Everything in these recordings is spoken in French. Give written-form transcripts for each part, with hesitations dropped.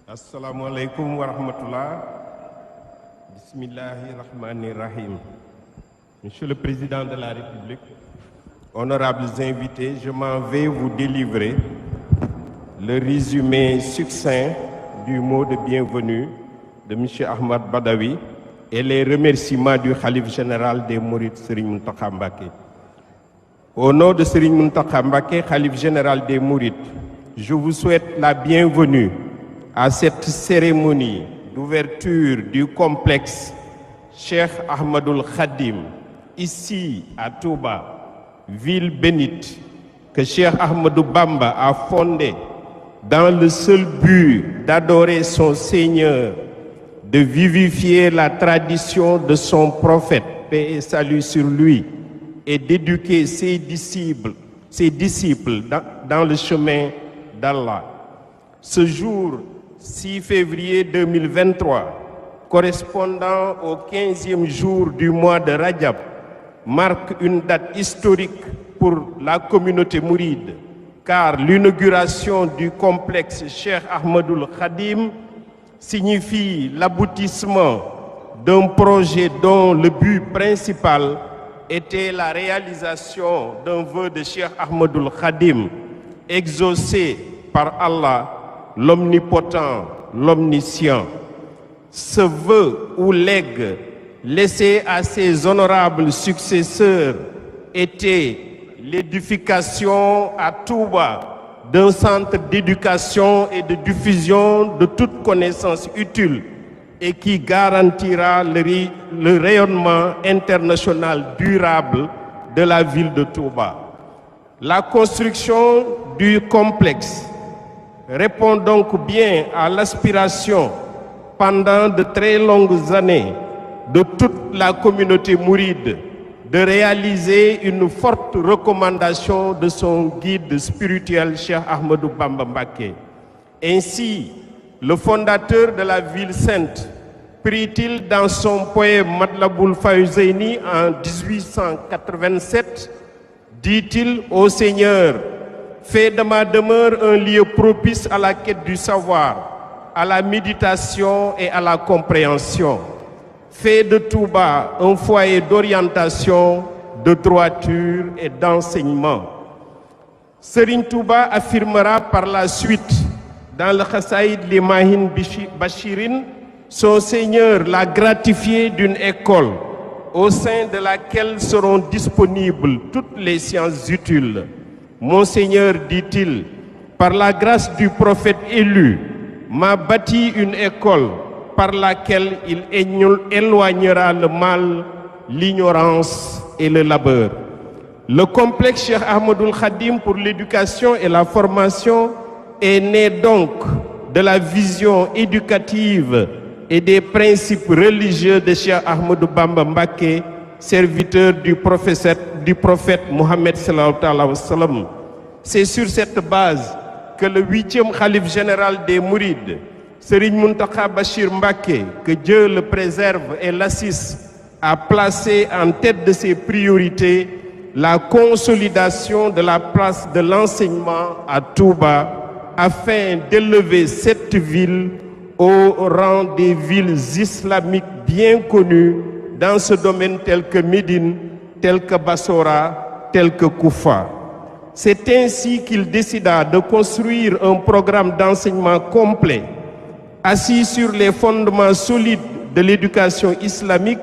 Assalamu alaikum wa rahmatullah. Bismillahirrahmanirrahim. Monsieur le Président de la République, honorables invités, je m'en vais vous délivrer le résumé succinct du mot de bienvenue de M. Ahmad Badawi et les remerciements du Khalife général des Mourides, Serigne Mountakha Mbacké. Au nom de Serigne Mountakha Mbacké, Khalife général des Mourides, je vous souhaite la bienvenue à cette cérémonie d'ouverture du complexe Cheikh Ahmadoul Khadim, ici à Touba, ville bénite que Cheikh Ahmadou Bamba a fondée dans le seul but d'adorer son Seigneur, de vivifier la tradition de son prophète, paix et salut sur lui, et d'éduquer ses disciples dans le chemin d'Allah. Ce jour 6 février 2023, correspondant au 15e jour du mois de Rajab, marque une date historique pour la communauté mouride, car l'inauguration du complexe Cheikh Ahmadoul Khadim signifie l'aboutissement d'un projet dont le but principal était la réalisation d'un vœu de Cheikh Ahmadoul Khadim, exaucé par Allah, l'omnipotent, l'omniscient. Ce vœu ou legs laissé à ses honorables successeurs était l'édification à Touba d'un centre d'éducation et de diffusion de toute connaissance utile et qui garantira le rayonnement international durable de la ville de Touba. La construction du complexe répond donc bien à l'aspiration pendant de très longues années de toute la communauté mouride de réaliser une forte recommandation de son guide spirituel Cheikh Ahmadou Bamba Mbacké. Ainsi, le fondateur de la ville sainte prit-il dans son poème Matlaboul Fawzeyni en 1887, dit-il au Seigneur: fais de ma demeure un lieu propice à la quête du savoir, à la méditation et à la compréhension. Fais de Touba un foyer d'orientation, de droiture et d'enseignement. Serigne Touba affirmera par la suite dans le Khasaïd Limahin Bachirin, son Seigneur l'a gratifié d'une école au sein de laquelle seront disponibles toutes les sciences utiles. Mon Seigneur, dit-il, par la grâce du prophète élu, m'a bâti une école par laquelle il éloignera le mal, l'ignorance et le labeur. Le complexe Cheikh Ahmadoul Khadim pour l'éducation et la formation est né donc de la vision éducative et des principes religieux de Cheikh Ahmadou Bamba Mbacké, serviteur du prophète Mohammed sallallahu alayhi wa sallam. C'est sur cette base que le 8e khalife général des Mourides, Serigne Mountakha Bachir Mbacké, que Dieu le préserve et l'assiste, a placé en tête de ses priorités la consolidation de la place de l'enseignement à Touba afin d'élever cette ville au rang des villes islamiques bien connues dans ce domaine tel que Médine, tel que Bassora, tel que Koufa. C'est ainsi qu'il décida de construire un programme d'enseignement complet assis sur les fondements solides de l'éducation islamique,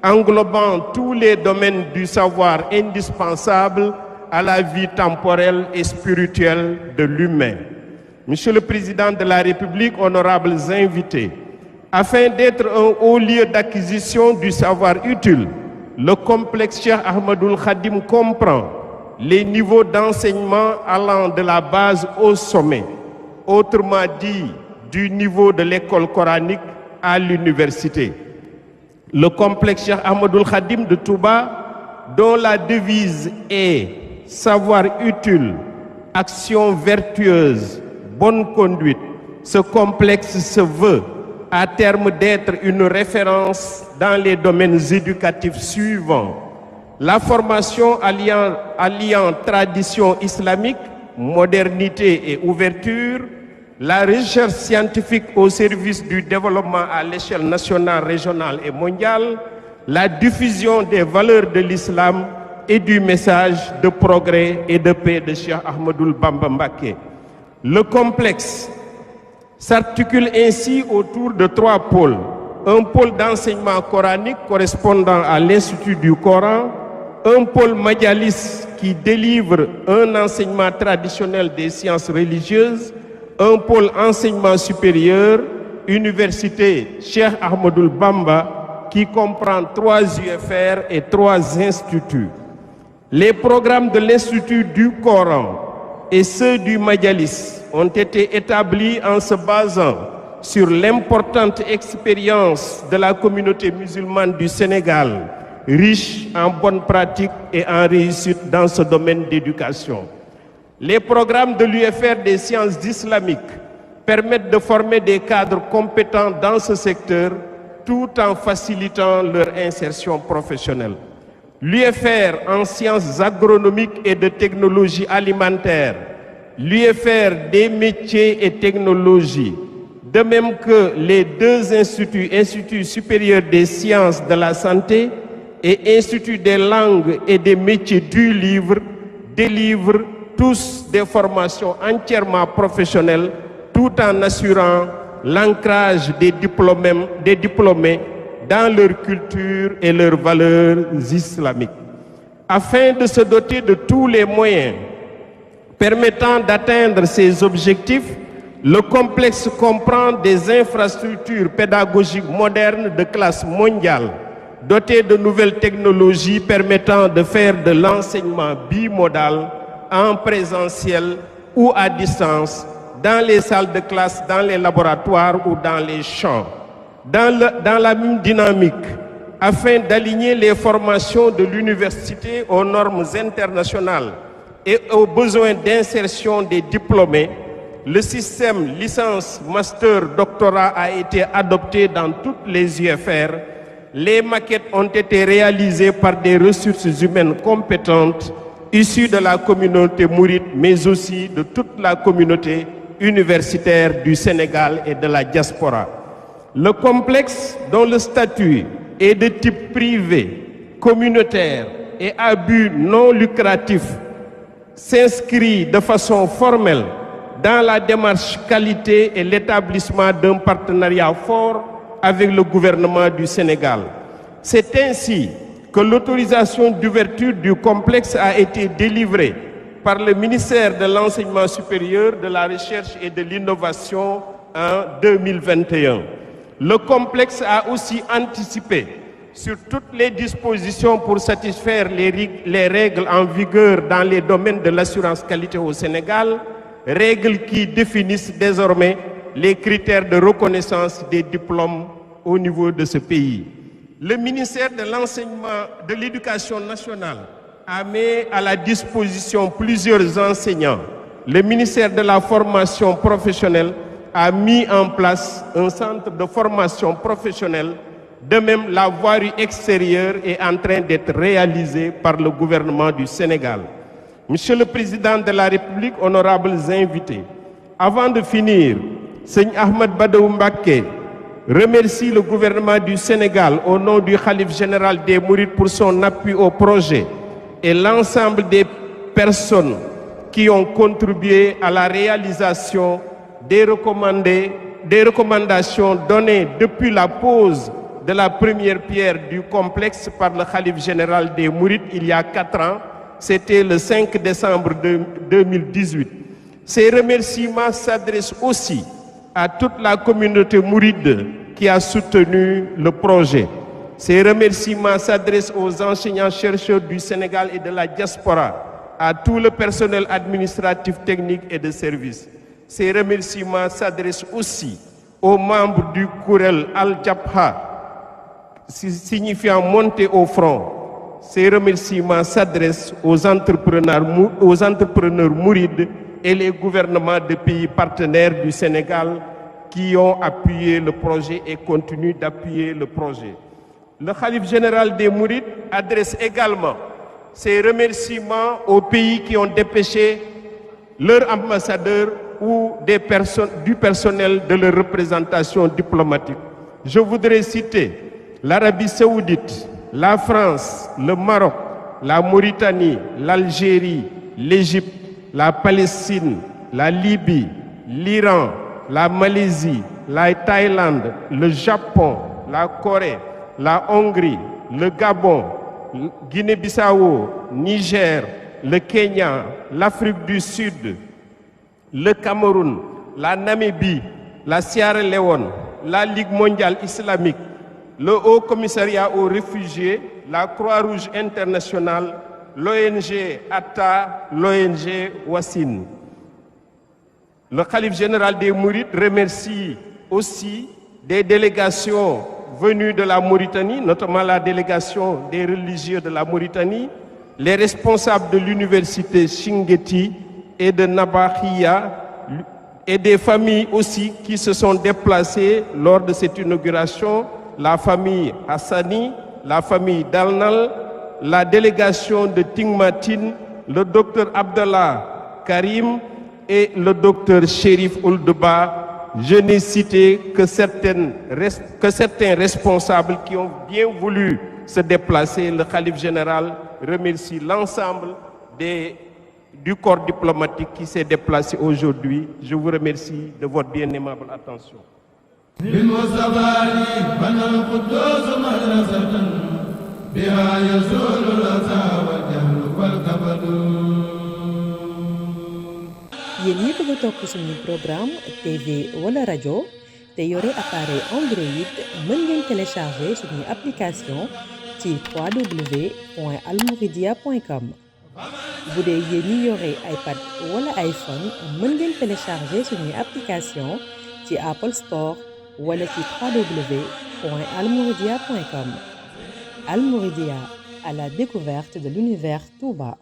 englobant tous les domaines du savoir indispensables à la vie temporelle et spirituelle de l'humain. Monsieur le Président de la République, honorables invités, afin d'être un haut lieu d'acquisition du savoir utile, le complexe Cheikh Ahmadoul Khadim comprend les niveaux d'enseignement allant de la base au sommet, autrement dit, du niveau de l'école coranique à l'université. Le complexe Cheikh Ahmadoul Khadim de Touba, dont la devise est savoir utile, action vertueuse, bonne conduite, ce complexe se veut à terme d'être une référence dans les domaines éducatifs suivants. La formation alliant tradition islamique, modernité et ouverture, la recherche scientifique au service du développement à l'échelle nationale, régionale et mondiale, la diffusion des valeurs de l'islam et du message de progrès et de paix de Cheikh Ahmadoul Bamba Mbacké. Le complexe s'articule ainsi autour de 3 pôles. Un pôle d'enseignement coranique correspondant à l'Institut du Coran, un pôle majalis qui délivre un enseignement traditionnel des sciences religieuses, un pôle enseignement supérieur, université Cheikh Ahmadoul Bamba, qui comprend 3 UFR et 3 instituts. Les programmes de l'Institut du Coran et ceux du majalis ont été établis en se basant sur l'importante expérience de la communauté musulmane du Sénégal, riche en bonnes pratiques et en réussite dans ce domaine d'éducation. Les programmes de l'UFR des sciences islamiques permettent de former des cadres compétents dans ce secteur tout en facilitant leur insertion professionnelle. L'UFR en sciences agronomiques et de technologie alimentaire, l'UFR des métiers et technologies, de même que les 2 instituts, Institut supérieur des sciences de la santé et Institut des langues et des métiers du livre, délivrent tous des formations entièrement professionnelles tout en assurant l'ancrage des diplômés dans leur culture et leurs valeurs islamiques. Afin de se doter de tous les moyens permettant d'atteindre ces objectifs, le complexe comprend des infrastructures pédagogiques modernes de classe mondiale, dotées de nouvelles technologies permettant de faire de l'enseignement bimodal en présentiel ou à distance, dans les salles de classe, dans les laboratoires ou dans les champs. Dans la même dynamique, afin d'aligner les formations de l'université aux normes internationales et aux besoins d'insertion des diplômés, le système licence, master, doctorat a été adopté dans toutes les UFR. Les maquettes ont été réalisées par des ressources humaines compétentes issues de la communauté mouride, mais aussi de toute la communauté universitaire du Sénégal et de la diaspora. Le complexe, dont le statut est de type privé, communautaire et à but non lucratif, s'inscrit de façon formelle dans la démarche qualité et l'établissement d'un partenariat fort avec le gouvernement du Sénégal. C'est ainsi que l'autorisation d'ouverture du complexe a été délivrée par le ministère de l'Enseignement supérieur, de la Recherche et de l'Innovation en 2021. Le complexe a aussi anticipé sur toutes les dispositions pour satisfaire les règles en vigueur dans les domaines de l'assurance qualité au Sénégal, règles qui définissent désormais les critères de reconnaissance des diplômes au niveau de ce pays. Le ministère de l'Enseignement, de l'Éducation nationale a mis à la disposition plusieurs enseignants. Le ministère de la Formation professionnelle a mis en place un centre de formation professionnelle. De même, la voirie extérieure est en train d'être réalisée par le gouvernement du Sénégal. Monsieur le Président de la République, honorables invités, avant de finir, Seigneur Ahmed Badawi Mbacké remercie le gouvernement du Sénégal au nom du Khalife général des Mourides pour son appui au projet et l'ensemble des personnes qui ont contribué à la réalisation des recommandations données depuis la pose de la première pierre du complexe par le Khalife général des Mourides il y a 4 ans. C'était le 5 décembre 2018. Ces remerciements s'adressent aussi à toute la communauté mouride qui a soutenu le projet. Ces remerciements s'adressent aux enseignants-chercheurs du Sénégal et de la diaspora, à tout le personnel administratif, technique et de service. Ces remerciements s'adressent aussi aux membres du Kourel Al-Jabha, signifiant monter au front. Ces remerciements s'adressent aux entrepreneurs mourides et les gouvernements de pays partenaires du Sénégal qui ont appuyé le projet et continuent d'appuyer le projet. Le khalife général des Mourides adresse également ses remerciements aux pays qui ont dépêché leurs ambassadeurs ou du personnel de leur représentation diplomatique. Je voudrais citer l'Arabie saoudite, la France, le Maroc, la Mauritanie, l'Algérie, l'Égypte, la Palestine, la Libye, l'Iran, la Malaisie, la Thaïlande, le Japon, la Corée, la Hongrie, le Gabon, Guinée-Bissau, Niger, le Kenya, l'Afrique du Sud, le Cameroun, la Namibie, la Sierra Leone, la Ligue mondiale islamique, le Haut Commissariat aux réfugiés, la Croix-Rouge internationale, l'ONG Atta, l'ONG Wassin. Le khalife général des Mourides remercie aussi des délégations venues de la Mauritanie, notamment la délégation des religieux de la Mauritanie, les responsables de l'université Chinguetti et de Nabakhia, et des familles aussi qui se sont déplacées lors de cette inauguration, la famille Hassani, la famille Dalnal, la délégation de Tingmatin, le docteur Abdallah Karim et le docteur Chérif Ouldeba. Je n'ai cité que certains responsables qui ont bien voulu se déplacer. Le khalife général remercie l'ensemble du corps diplomatique qui s'est déplacé aujourd'hui. Je vous remercie de votre bien aimable attention. yéen ñi bëgg a topp suñu programme TV wala rajo te yore appareil Android mën ngeen télécharger suñu application ci www.almouridia.com bu dee yéen ñi yore iPad wala iPhone mën ngeen télécharger suñu application ci Apple Store wala ci www.almouridia.com. Almouridia, à la découverte de l'univers Touba.